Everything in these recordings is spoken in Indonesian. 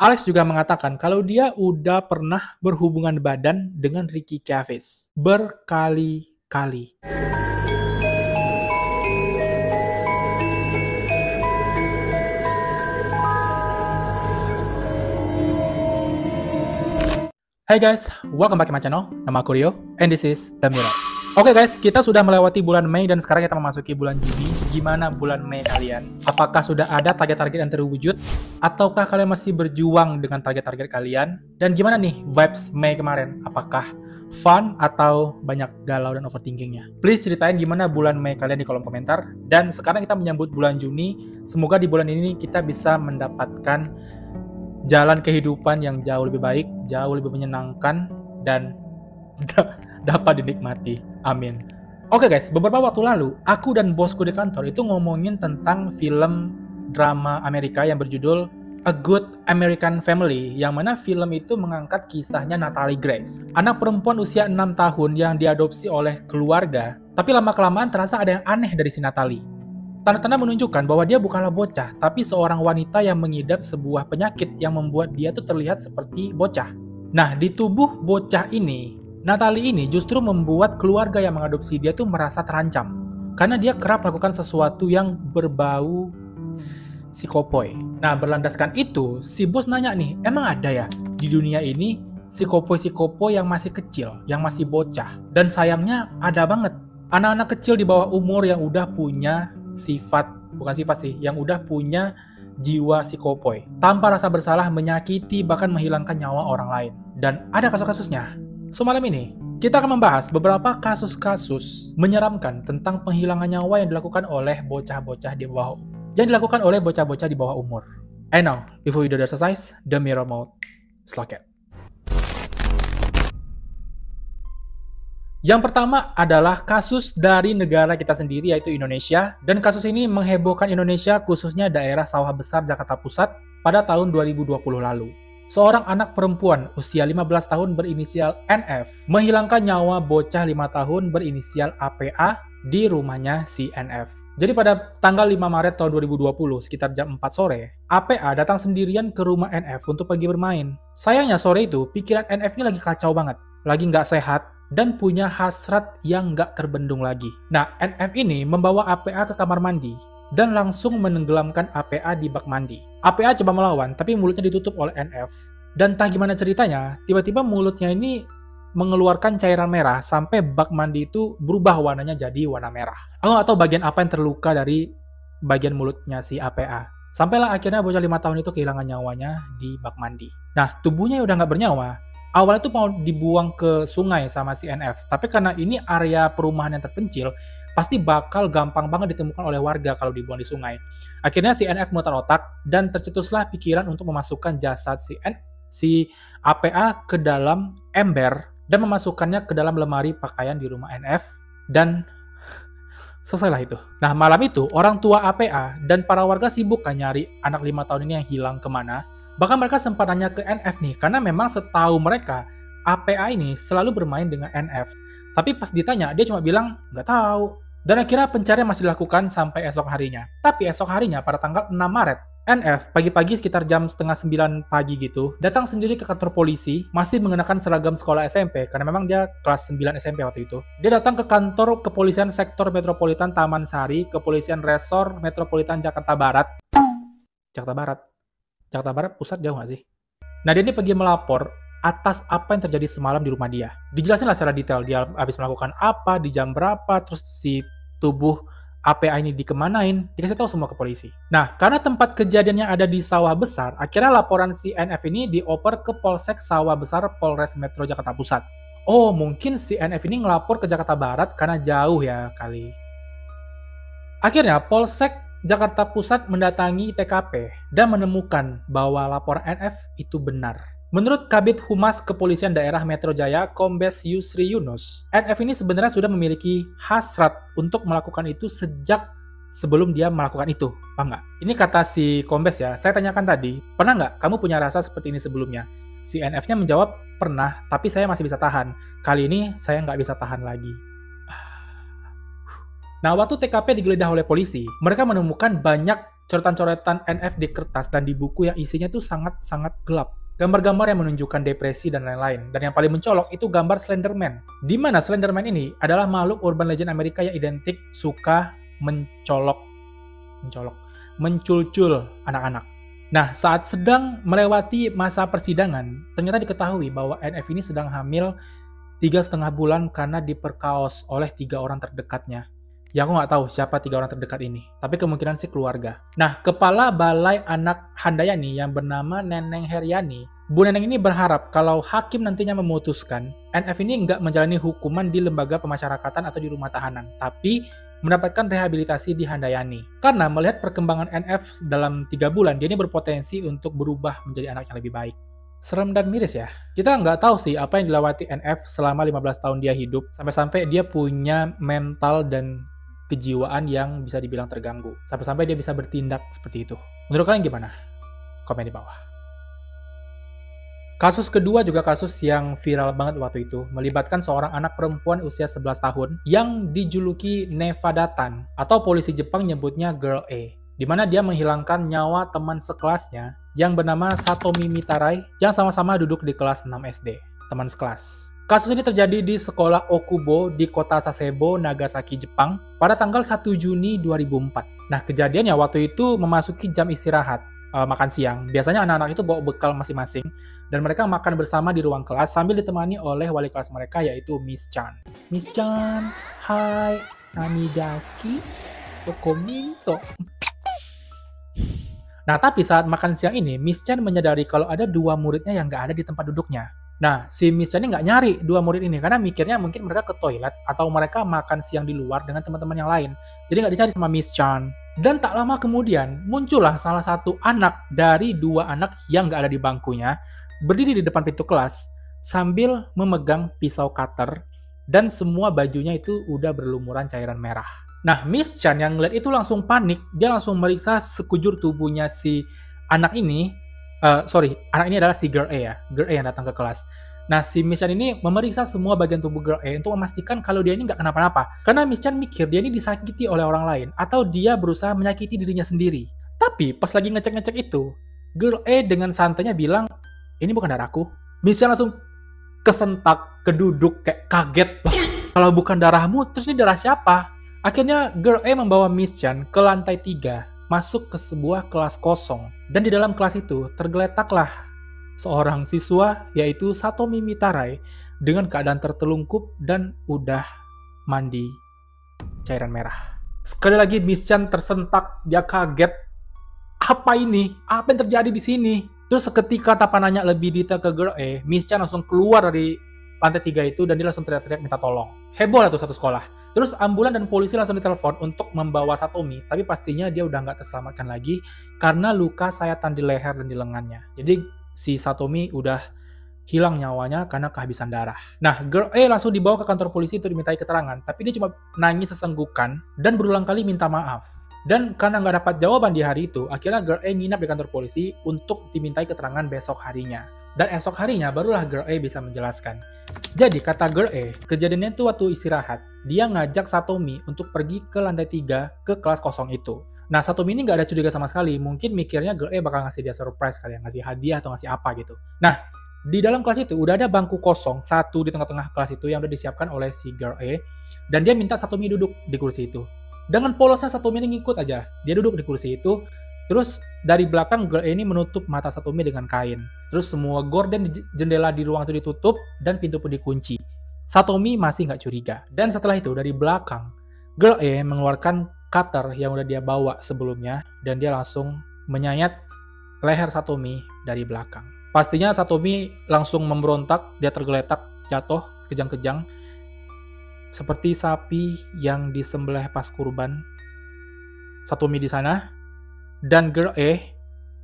Alex juga mengatakan kalau dia udah pernah berhubungan badan dengan Ricky Chavez berkali-kali. Hai guys, welcome back to my channel. Nama aku Rio, and this is The Mirror. Oke guys, kita sudah melewati bulan Mei dan sekarang kita memasuki bulan Juni. Gimana bulan Mei kalian? Apakah sudah ada target-target yang terwujud? Ataukah kalian masih berjuang dengan target-target kalian? Dan gimana nih vibes Mei kemarin? Apakah fun atau banyak galau dan overthinkingnya? Please ceritain gimana bulan Mei kalian di kolom komentar. Dan sekarang kita menyambut bulan Juni. Semoga di bulan ini kita bisa mendapatkan jalan kehidupan yang jauh lebih baik, jauh lebih menyenangkan, dan dapat dinikmati. Amin. Oke guys, beberapa waktu lalu, aku dan bosku di kantor itu ngomongin tentang film drama Amerika yang berjudul A Good American Family, yang mana film itu mengangkat kisahnya Natalie Grace, anak perempuan usia 6 tahun yang diadopsi oleh keluarga, tapi lama-kelamaan terasa ada yang aneh dari si Natalie. Tanda-tanda menunjukkan bahwa dia bukanlah bocah, tapi seorang wanita yang mengidap sebuah penyakit yang membuat dia tuh terlihat seperti bocah. Nah, di tubuh bocah ini, Natalie ini justru membuat keluarga yang mengadopsi dia tuh merasa terancam. Karena dia kerap melakukan sesuatu yang berbau psikopoi. Nah, berlandaskan itu, si bos nanya nih, emang ada ya di dunia ini psikopoi-psikopoi yang masih kecil, yang masih bocah? Dan sayangnya ada banget. Anak-anak kecil di bawah umur yang udah punya yang udah punya jiwa psikopoi, tanpa rasa bersalah menyakiti bahkan menghilangkan nyawa orang lain. Dan ada kasus-kasusnya. So malam ini, kita akan membahas beberapa kasus-kasus menyeramkan tentang penghilangan nyawa yang dilakukan oleh bocah-bocah di bawah umur. And now, before video exercise, the mirror mode, slow it. Yang pertama adalah kasus dari negara kita sendiri, yaitu Indonesia. Dan kasus ini menghebohkan Indonesia, khususnya daerah Sawah Besar, Jakarta Pusat, pada tahun 2020 lalu. Seorang anak perempuan usia 15 tahun berinisial NF menghilangkan nyawa bocah 5 tahun berinisial APA di rumahnya si NF. Jadi pada tanggal 5 Maret tahun 2020, sekitar jam 4 sore, APA datang sendirian ke rumah NF untuk pergi bermain. Sayangnya sore itu, pikiran NF ini lagi kacau banget, lagi nggak sehat, dan punya hasrat yang nggak terbendung lagi. Nah, NF ini membawa APA ke kamar mandi dan langsung menenggelamkan APA di bak mandi. APA coba melawan, tapi mulutnya ditutup oleh NF. Dan entah gimana ceritanya, tiba-tiba mulutnya ini mengeluarkan cairan merah sampai bak mandi itu berubah warnanya jadi warna merah. Aku nggak tahu bagian apa yang terluka dari bagian mulutnya si APA. Sampailah akhirnya bocah 5 tahun itu kehilangan nyawanya di bak mandi. Nah, tubuhnya udah nggak bernyawa. Awalnya tuh mau dibuang ke sungai sama si NF, tapi karena ini area perumahan yang terpencil, pasti bakal gampang banget ditemukan oleh warga kalau dibuang di sungai. Akhirnya si NF mutar otak dan tercetuslah pikiran untuk memasukkan jasad si APA ke dalam ember dan memasukkannya ke dalam lemari pakaian di rumah NF, dan selesailah itu. Nah, malam itu orang tua APA dan para warga sibuk kan nyari anak 5 tahun ini yang hilang kemana. Bahkan mereka sempat nanya ke NF nih, karena memang setahu mereka, APA ini selalu bermain dengan NF. Tapi pas ditanya, dia cuma bilang, nggak tahu. Dan akhirnya pencarian masih dilakukan sampai esok harinya. Tapi esok harinya, pada tanggal 6 Maret, NF pagi-pagi sekitar jam setengah 9 pagi gitu, datang sendiri ke kantor polisi, masih mengenakan seragam sekolah SMP, karena memang dia kelas 9 SMP waktu itu. Dia datang ke kantor kepolisian sektor metropolitan Taman Sari, kepolisian resor metropolitan Jakarta Barat. Jakarta Barat pusat jauh nggak sih? Nah, dia ini pergi melapor atas apa yang terjadi semalam di rumah dia. Dijelasin lah secara detail, dia habis melakukan apa, di jam berapa, terus si tubuh APA ini dikemanain, dikasih tahu semua ke polisi. Nah, karena tempat kejadiannya ada di Sawah Besar, akhirnya laporan si NF ini dioper ke Polsek Sawah Besar Polres Metro Jakarta Pusat. Oh, mungkin si NF ini ngelapor ke Jakarta Barat karena jauh ya kali. Akhirnya Polsek Jakarta Pusat mendatangi TKP dan menemukan bahwa laporan NF itu benar. Menurut Kabid Humas Kepolisian Daerah Metro Jaya, Kombes Yusri Yunus, NF ini sebenarnya sudah memiliki hasrat untuk melakukan itu sejak sebelum dia melakukan itu. Paham nggak? Ini kata si Kombes ya, saya tanyakan tadi, pernah nggak kamu punya rasa seperti ini sebelumnya? Si NF-nya menjawab, pernah, tapi saya masih bisa tahan. Kali ini saya nggak bisa tahan lagi. Nah, waktu TKP digeledah oleh polisi, mereka menemukan banyak coretan-coretan NF di kertas dan di buku yang isinya tuh sangat-sangat gelap. Gambar-gambar yang menunjukkan depresi dan lain-lain. Dan yang paling mencolok itu gambar Slenderman. Di mana Slenderman ini adalah makhluk urban legend Amerika yang identik suka menculcul anak-anak. Nah, saat sedang melewati masa persidangan, ternyata diketahui bahwa NF ini sedang hamil 3,5 bulan karena diperkaos oleh 3 orang terdekatnya. Ya, aku nggak tahu siapa 3 orang terdekat ini, tapi kemungkinan sih keluarga. Nah, Kepala Balai Anak Handayani yang bernama Neneng Heriani, Bu Neneng ini berharap kalau hakim nantinya memutuskan NF ini nggak menjalani hukuman di lembaga pemasyarakatan atau di rumah tahanan, tapi mendapatkan rehabilitasi di Handayani. Karena melihat perkembangan NF dalam 3 bulan, dia ini berpotensi untuk berubah menjadi anak yang lebih baik. Serem dan miris ya. Kita nggak tahu sih apa yang dilewati NF selama 15 tahun dia hidup, sampai-sampai dia punya mental dan kejiwaan yang bisa dibilang terganggu. Sampai-sampai dia bisa bertindak seperti itu. Menurut kalian gimana? Komen di bawah. Kasus kedua juga kasus yang viral banget waktu itu, melibatkan seorang anak perempuan usia 11 tahun yang dijuluki Nevada Tan, atau polisi Jepang nyebutnya Girl A, di mana dia menghilangkan nyawa teman sekelasnya yang bernama Satomi Mitarai yang sama-sama duduk di kelas 6 SD, teman sekelas. Kasus ini terjadi di sekolah Okubo di kota Sasebo, Nagasaki, Jepang pada tanggal 1 Juni 2004. Nah, kejadiannya waktu itu memasuki jam istirahat, makan siang. Biasanya anak-anak itu bawa bekal masing-masing dan mereka makan bersama di ruang kelas sambil ditemani oleh wali kelas mereka yaitu Miss Chan. Miss Chan, hai, nani daski, tokominto. Nah, tapi saat makan siang ini, Miss Chan menyadari kalau ada 2 muridnya yang nggak ada di tempat duduknya. Nah, si Miss Chan ini nggak nyari 2 murid ini karena mikirnya mungkin mereka ke toilet atau mereka makan siang di luar dengan teman-teman yang lain. Jadi nggak dicari sama Miss Chan. Dan tak lama kemudian, muncullah salah satu anak dari 2 anak yang nggak ada di bangkunya, berdiri di depan pintu kelas sambil memegang pisau cutter dan semua bajunya itu udah berlumuran cairan merah. Nah, Miss Chan yang ngeliat itu langsung panik, dia langsung meriksa sekujur tubuhnya si anak ini. Anak ini adalah si Girl A ya, Girl A yang datang ke kelas. Nah, si Miss Chan ini memeriksa semua bagian tubuh Girl A untuk memastikan kalau dia ini nggak kenapa-napa. Karena Miss Chan mikir dia ini disakiti oleh orang lain, atau dia berusaha menyakiti dirinya sendiri. Tapi, pas lagi ngecek-ngecek itu, Girl A dengan santainya bilang, ini bukan darahku. Miss Chan langsung kesentak, keduduk, kayak kaget. Kalau bukan darahmu, terus ini darah siapa? Akhirnya, Girl A membawa Miss Chan ke lantai 3, masuk ke sebuah kelas kosong. Dan di dalam kelas itu tergeletaklah seorang siswa yaitu Satomi Mitarai dengan keadaan tertelungkup dan udah mandi cairan merah. Sekali lagi Miss Chan tersentak, dia kaget. Apa ini? Apa yang terjadi di sini? Terus seketika tanpa nanya lebih detail ke Girl A, Miss Chan langsung keluar dari lantai 3 itu dan dia langsung teriak-teriak minta tolong. Heboh lah tuh satu sekolah. Terus ambulan dan polisi langsung ditelepon untuk membawa Satomi, tapi pastinya dia udah nggak terselamatkan lagi karena luka sayatan di leher dan di lengannya. Jadi si Satomi udah hilang nyawanya karena kehabisan darah. Nah, Girl A langsung dibawa ke kantor polisi untuk dimintai keterangan, tapi dia cuma nangis sesenggukan dan berulang kali minta maaf. Dan karena nggak dapat jawaban di hari itu, akhirnya Girl A nginap di kantor polisi untuk dimintai keterangan besok harinya. Dan esok harinya barulah Girl A bisa menjelaskan. Jadi kata Girl A, kejadiannya itu waktu istirahat, dia ngajak Satomi untuk pergi ke lantai 3 ke kelas kosong itu. Nah, Satomi ini nggak ada curiga sama sekali, mungkin mikirnya Girl A bakal ngasih dia surprise kali ya, ngasih hadiah atau ngasih apa gitu. Nah, di dalam kelas itu udah ada bangku kosong, satu di tengah-tengah kelas itu yang udah disiapkan oleh si Girl A, dan dia minta Satomi duduk di kursi itu. Dengan polosnya Satomi ini ngikut aja, dia duduk di kursi itu. Terus dari belakang Girl A ini menutup mata Satomi dengan kain. Terus semua gorden jendela di ruang itu ditutup dan pintu pun dikunci. Satomi masih nggak curiga. Dan setelah itu dari belakang, Girl A mengeluarkan cutter yang udah dia bawa sebelumnya dan dia langsung menyayat leher Satomi dari belakang. Pastinya Satomi langsung memberontak, dia tergeletak, jatuh, kejang-kejang. Seperti sapi yang disembelih pas kurban. Satomi di sana. Dan Girl A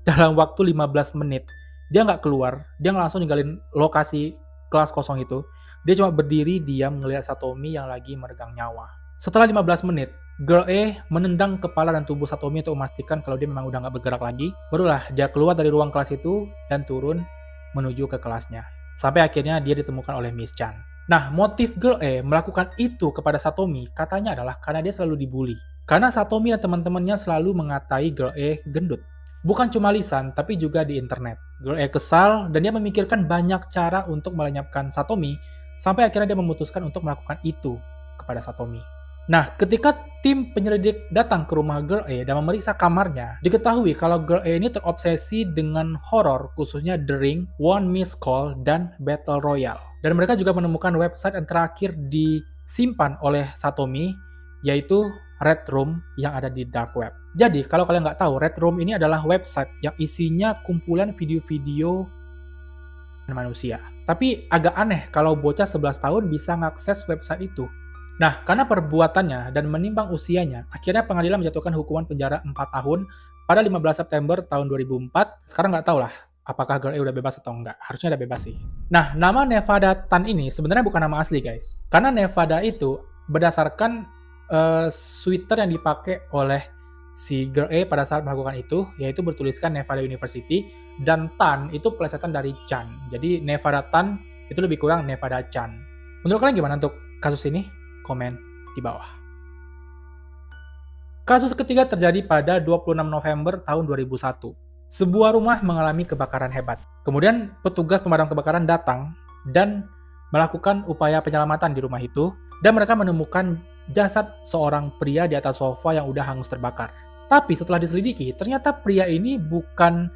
dalam waktu 15 menit, dia nggak keluar, dia langsung ninggalin lokasi kelas kosong itu. Dia cuma berdiri diam ngelihat Satomi yang lagi meregang nyawa. Setelah 15 menit, Girl A menendang kepala dan tubuh Satomi untuk memastikan kalau dia memang udah nggak bergerak lagi. Barulah dia keluar dari ruang kelas itu dan turun menuju ke kelasnya. Sampai akhirnya dia ditemukan oleh Miss Chan. Nah, motif Girl A melakukan itu kepada Satomi katanya adalah karena dia selalu dibully. karena Satomi dan teman-temannya selalu mengatai Girl E gendut. Bukan cuma lisan, tapi juga di internet. Girl E kesal dan dia memikirkan banyak cara untuk melenyapkan Satomi, sampai akhirnya dia memutuskan untuk melakukan itu kepada Satomi. Nah, ketika tim penyelidik datang ke rumah Girl E dan memeriksa kamarnya, diketahui kalau Girl E ini terobsesi dengan horor, khususnya The Ring, One Missed Call, dan Battle Royale. Dan mereka juga menemukan website yang terakhir disimpan oleh Satomi, yaitu Red Room yang ada di Dark Web. Jadi, kalau kalian nggak tahu, Red Room ini adalah website yang isinya kumpulan video-video manusia. Tapi agak aneh kalau bocah 11 tahun bisa mengakses website itu. Nah, karena perbuatannya dan menimbang usianya, akhirnya pengadilan menjatuhkan hukuman penjara 4 tahun pada 15 September tahun 2004. Sekarang nggak tahu lah, apakah Girl E udah bebas atau enggak. Harusnya udah bebas sih. Nah, nama Nevada Tan ini sebenarnya bukan nama asli, guys. Karena Nevada itu berdasarkan sweater yang dipakai oleh si Girl E pada saat melakukan itu, yaitu bertuliskan Nevada University, dan Tan itu plesetan dari Chan. Jadi Nevada Tan itu lebih kurang Nevada Chan. Menurut kalian gimana untuk kasus ini? Komen di bawah. Kasus ketiga terjadi pada 26 November tahun 2001. Sebuah rumah mengalami kebakaran hebat. Kemudian petugas pemadam kebakaran datang dan melakukan upaya penyelamatan di rumah itu, dan mereka menemukan jasad seorang pria di atas sofa yang udah hangus terbakar. Tapi setelah diselidiki, ternyata pria ini bukan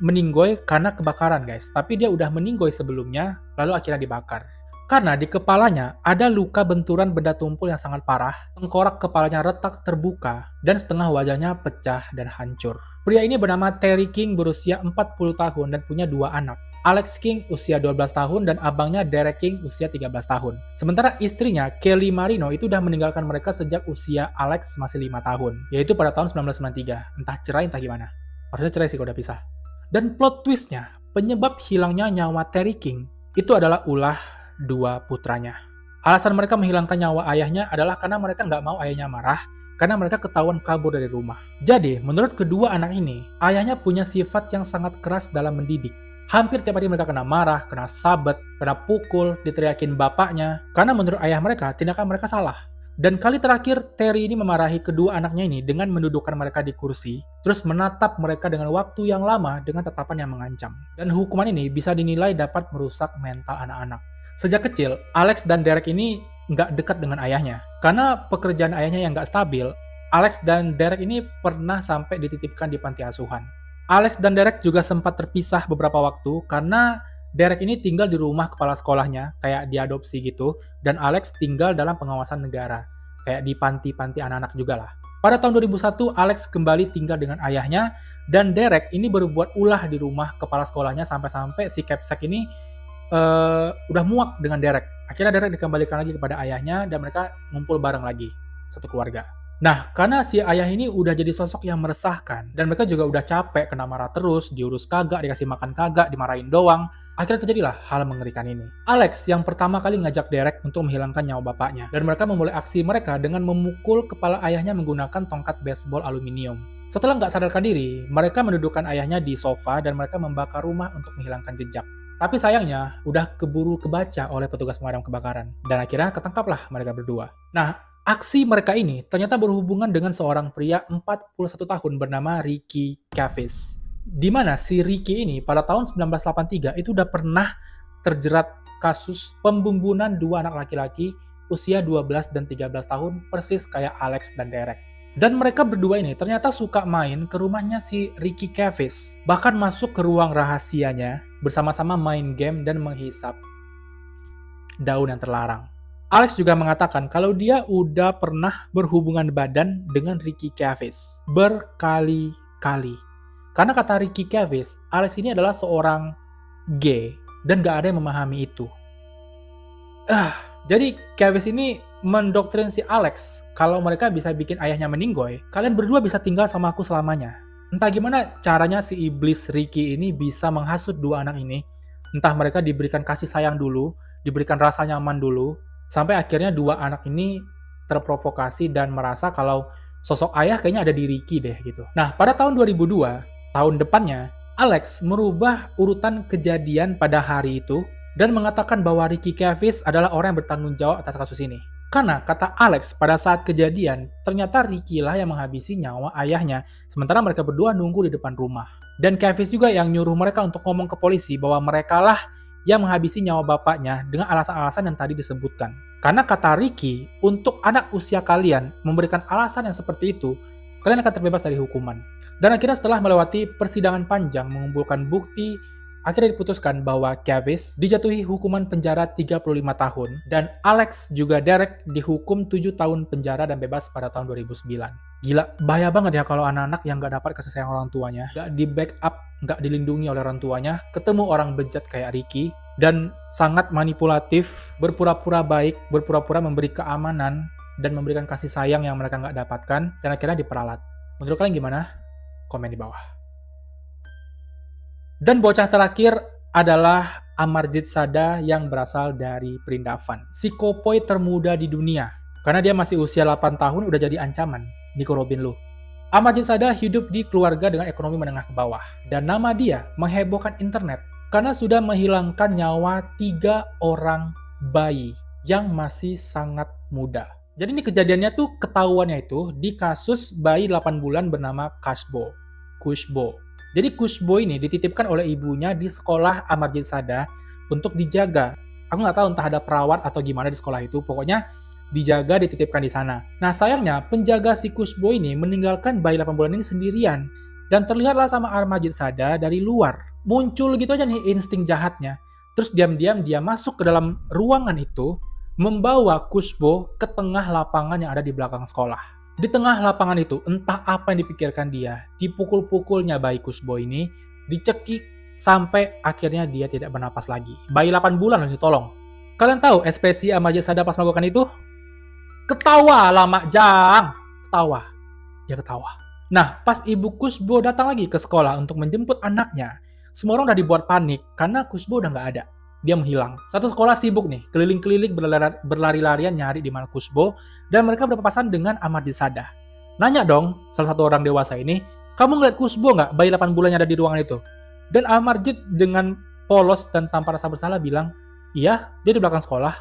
meninggoy karena kebakaran, guys. Tapi dia udah meninggoy sebelumnya, lalu akhirnya dibakar. Karena di kepalanya ada luka benturan benda tumpul yang sangat parah, tengkorak kepalanya retak terbuka, dan setengah wajahnya pecah dan hancur. Pria ini bernama Terry King, berusia 40 tahun dan punya 2 anak. Alex King usia 12 tahun dan abangnya Derek King usia 13 tahun. Sementara istrinya Kelly Marino itu udah meninggalkan mereka sejak usia Alex masih 5 tahun, yaitu pada tahun 1993. Entah cerai entah gimana. Harusnya cerai sih kalau udah pisah. Dan plot twistnya, penyebab hilangnya nyawa Terry King itu adalah ulah 2 putranya. Alasan mereka menghilangkan nyawa ayahnya adalah karena mereka nggak mau ayahnya marah, karena mereka ketahuan kabur dari rumah. Jadi, menurut kedua anak ini, ayahnya punya sifat yang sangat keras dalam mendidik. Hampir tiap hari mereka kena marah, kena sabet, kena pukul, diteriakin bapaknya, karena menurut ayah mereka, tindakan mereka salah. Dan kali terakhir, Terry ini memarahi kedua anaknya ini dengan mendudukkan mereka di kursi, terus menatap mereka dengan waktu yang lama dengan tatapan yang mengancam. Dan hukuman ini bisa dinilai dapat merusak mental anak-anak. Sejak kecil, Alex dan Derek ini nggak dekat dengan ayahnya. Karena pekerjaan ayahnya yang nggak stabil, Alex dan Derek ini pernah sampai dititipkan di panti asuhan. Alex dan Derek juga sempat terpisah beberapa waktu karena Derek ini tinggal di rumah kepala sekolahnya, kayak diadopsi gitu, dan Alex tinggal dalam pengawasan negara, kayak di panti-panti anak-anak juga lah. Pada tahun 2001, Alex kembali tinggal dengan ayahnya, dan Derek ini berbuat ulah di rumah kepala sekolahnya sampai-sampai si Capsack ini udah muak dengan Derek. Akhirnya Derek dikembalikan lagi kepada ayahnya, dan mereka ngumpul bareng lagi, satu keluarga. Nah, karena si ayah ini udah jadi sosok yang meresahkan, dan mereka juga udah capek kena marah terus, diurus kagak, dikasih makan kagak, dimarahin doang, akhirnya terjadilah hal mengerikan ini. Alex yang pertama kali ngajak Derek untuk menghilangkan nyawa bapaknya, dan mereka memulai aksi mereka dengan memukul kepala ayahnya menggunakan tongkat baseball aluminium. Setelah nggak sadarkan diri, mereka mendudukkan ayahnya di sofa dan mereka membakar rumah untuk menghilangkan jejak. Tapi sayangnya, udah keburu kebaca oleh petugas pemadam kebakaran, dan akhirnya ketangkaplah mereka berdua. Nah, aksi mereka ini ternyata berhubungan dengan seorang pria 41 tahun bernama Ricky Cavins. Di mana si Ricky ini pada tahun 1983 itu udah pernah terjerat kasus pembunuhan 2 anak laki-laki usia 12 dan 13 tahun persis kayak Alex dan Derek. Dan mereka berdua ini ternyata suka main ke rumahnya si Ricky Cavins. Bahkan masuk ke ruang rahasianya bersama-sama main game dan menghisap daun yang terlarang. Alex juga mengatakan kalau dia udah pernah berhubungan badan dengan Ricky Cavins berkali-kali. Karena kata Ricky Cavins, Alex ini adalah seorang gay dan gak ada yang memahami itu. Jadi Cavins ini mendoktrin si Alex kalau mereka bisa bikin ayahnya meninggoy, kalian berdua bisa tinggal sama aku selamanya. Entah gimana caranya si iblis Ricky ini bisa menghasut 2 anak ini. Entah mereka diberikan kasih sayang dulu, diberikan rasa nyaman dulu, sampai akhirnya 2 anak ini terprovokasi dan merasa kalau sosok ayah kayaknya ada di Ricky deh gitu. Nah, pada tahun 2002, tahun depannya, Alex merubah urutan kejadian pada hari itu dan mengatakan bahwa Ricky Cavins adalah orang yang bertanggung jawab atas kasus ini. Karena kata Alex pada saat kejadian, ternyata Ricky lah yang menghabisi nyawa ayahnya, sementara mereka berdua nunggu di depan rumah. Dan Kevin juga yang nyuruh mereka untuk ngomong ke polisi bahwa mereka lah yang menghabisi nyawa bapaknya dengan alasan-alasan yang tadi disebutkan. Karena kata Ricky, untuk anak usia kalian memberikan alasan yang seperti itu, kalian akan terbebas dari hukuman. Dan akhirnya setelah melewati persidangan panjang mengumpulkan bukti, akhirnya diputuskan bahwa Kavis dijatuhi hukuman penjara 35 tahun dan Alex juga Derek dihukum 7 tahun penjara dan bebas pada tahun 2009. Gila, bahaya banget ya kalau anak-anak yang gak dapat kasih sayang orang tuanya, gak di backup, gak dilindungi oleh orang tuanya, ketemu orang bejat kayak Ricky, dan sangat manipulatif, berpura-pura baik, berpura-pura memberi keamanan, dan memberikan kasih sayang yang mereka gak dapatkan, dan akhirnya diperalat. Menurut kalian gimana? Komen di bawah. Dan bocah terakhir adalah Amarjit Sada yang berasal dari Perindavan. Si kopoi termuda di dunia. Karena dia masih usia 8 tahun udah jadi ancaman. Nico Robin Lu. Amarjit Sada hidup di keluarga dengan ekonomi menengah ke bawah. Dan nama dia menghebohkan internet. Karena sudah menghilangkan nyawa 3 orang bayi yang masih sangat muda. Jadi ini kejadiannya tuh ketahuannya itu di kasus bayi 8 bulan bernama Kushbo. Jadi Kushbo ini dititipkan oleh ibunya di sekolah Amarjit Sada untuk dijaga. Aku nggak tahu entah ada perawat atau gimana di sekolah itu. Pokoknya dijaga, dititipkan di sana. Nah sayangnya penjaga si Kushbo ini meninggalkan bayi 8 bulan ini sendirian. Dan terlihatlah sama Amarjit Sada dari luar. Muncul gitu aja nih insting jahatnya. Terus diam-diam dia masuk ke dalam ruangan itu, membawa Kushbo ke tengah lapangan yang ada di belakang sekolah. Di tengah lapangan itu, entah apa yang dipikirkan dia, dipukul-pukulnya bayi Kushbo ini, dicekik sampai akhirnya dia tidak bernapas lagi. Bayi 8 bulan loh ditolong. Kalian tahu ekspresi Amarjit Sada pas melakukan itu? Ketawa lah Mak Jang. Ketawa. Dia ketawa. Nah, pas ibu Kushbo datang lagi ke sekolah untuk menjemput anaknya, semua orang udah dibuat panik karena Kushbo udah nggak ada. Dia menghilang. Satu sekolah sibuk nih, keliling-keliling berlari-larian nyari di mana Kushbo, dan mereka berpapasan dengan Amarjit Sada. Nanya dong, salah satu orang dewasa ini, kamu ngeliat Kushbo nggak, bayi 8 bulan yang ada di ruangan itu? Dan Amarjit dengan polos dan tanpa rasa bersalah bilang, iya, dia di belakang sekolah.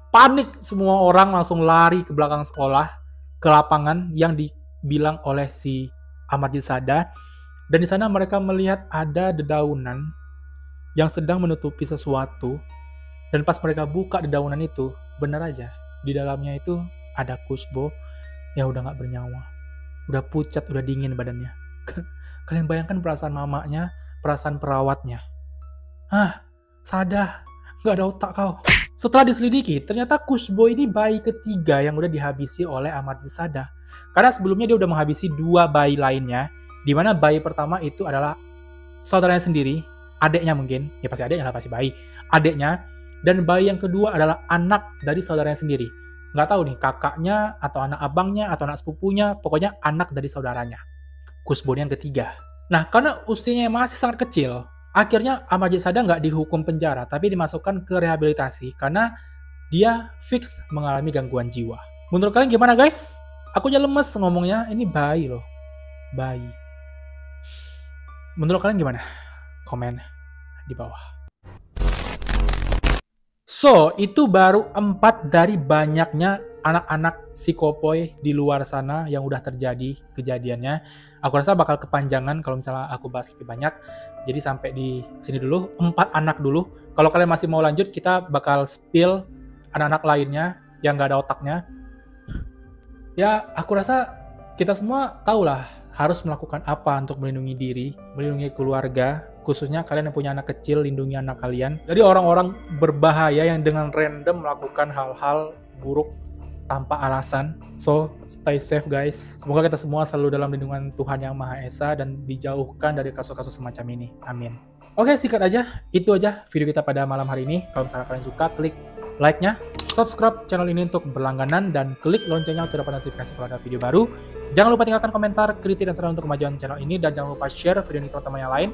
Panik semua orang langsung lari ke belakang sekolah, ke lapangan yang dibilang oleh si Amarjit Sada, dan di sana mereka melihat ada dedaunan yang sedang menutupi sesuatu, dan pas mereka buka dedaunan itu, bener aja, di dalamnya itu ada Kushbo yang udah gak bernyawa, udah pucat, udah dingin badannya. Kalian bayangkan perasaan mamanya, perasaan perawatnya. Sada, gak ada otak kau. Setelah diselidiki, ternyata Kushbo ini bayi ketiga yang udah dihabisi oleh Amarjit Sada. Karena sebelumnya dia udah menghabisi 2 bayi lainnya, di mana bayi pertama itu adalah saudaranya sendiri, adiknya mungkin, ya pasti adiknya lah, pasti bayi, adiknya, dan bayi yang kedua adalah anak dari saudaranya sendiri. Nggak tahu nih, kakaknya, atau anak abangnya, atau anak sepupunya, pokoknya anak dari saudaranya. Kushbo yang ketiga. Nah, karena usianya masih sangat kecil, akhirnya Amarjit Sada nggak dihukum penjara, tapi dimasukkan ke rehabilitasi, karena dia fix mengalami gangguan jiwa. Menurut kalian gimana guys? Aku aja lemes ngomongnya, ini bayi loh. Bayi. Menurut kalian gimana? Komen di bawah. So, itu baru 4 dari banyaknya anak-anak psikopoi di luar sana yang udah terjadi kejadiannya. Aku rasa bakal kepanjangan kalau misalnya aku bahas lebih banyak. Jadi sampai di sini dulu, 4 anak dulu. Kalau kalian masih mau lanjut, kita bakal spill anak-anak lainnya yang gak ada otaknya. Ya, aku rasa kita semua tahulah harus melakukan apa untuk melindungi diri, melindungi keluarga, khususnya kalian yang punya anak kecil, lindungi anak kalian dari orang-orang berbahaya yang dengan random melakukan hal-hal buruk tanpa alasan. So, stay safe guys. Semoga kita semua selalu dalam lindungan Tuhan Yang Maha Esa dan dijauhkan dari kasus-kasus semacam ini. Amin. Oke, sikat aja. Itu aja video kita pada malam hari ini. Kalau misalnya kalian suka, klik like-nya, subscribe channel ini untuk berlangganan, dan klik loncengnya untuk dapat notifikasi kalau ada video baru. Jangan lupa tinggalkan komentar, kritik, dan saran untuk kemajuan channel ini, dan jangan lupa share video ini ke teman-teman yang lain.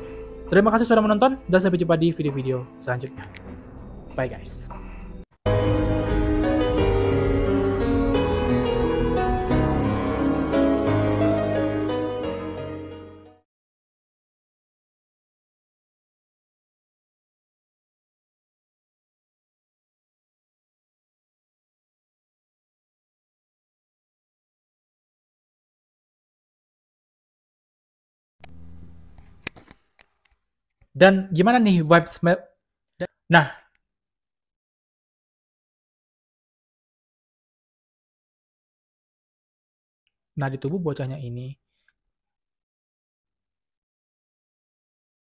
Terima kasih sudah menonton, dan sampai jumpa di video-video selanjutnya. Bye guys. Dan gimana nih vibes Nah, di tubuh bocahnya ini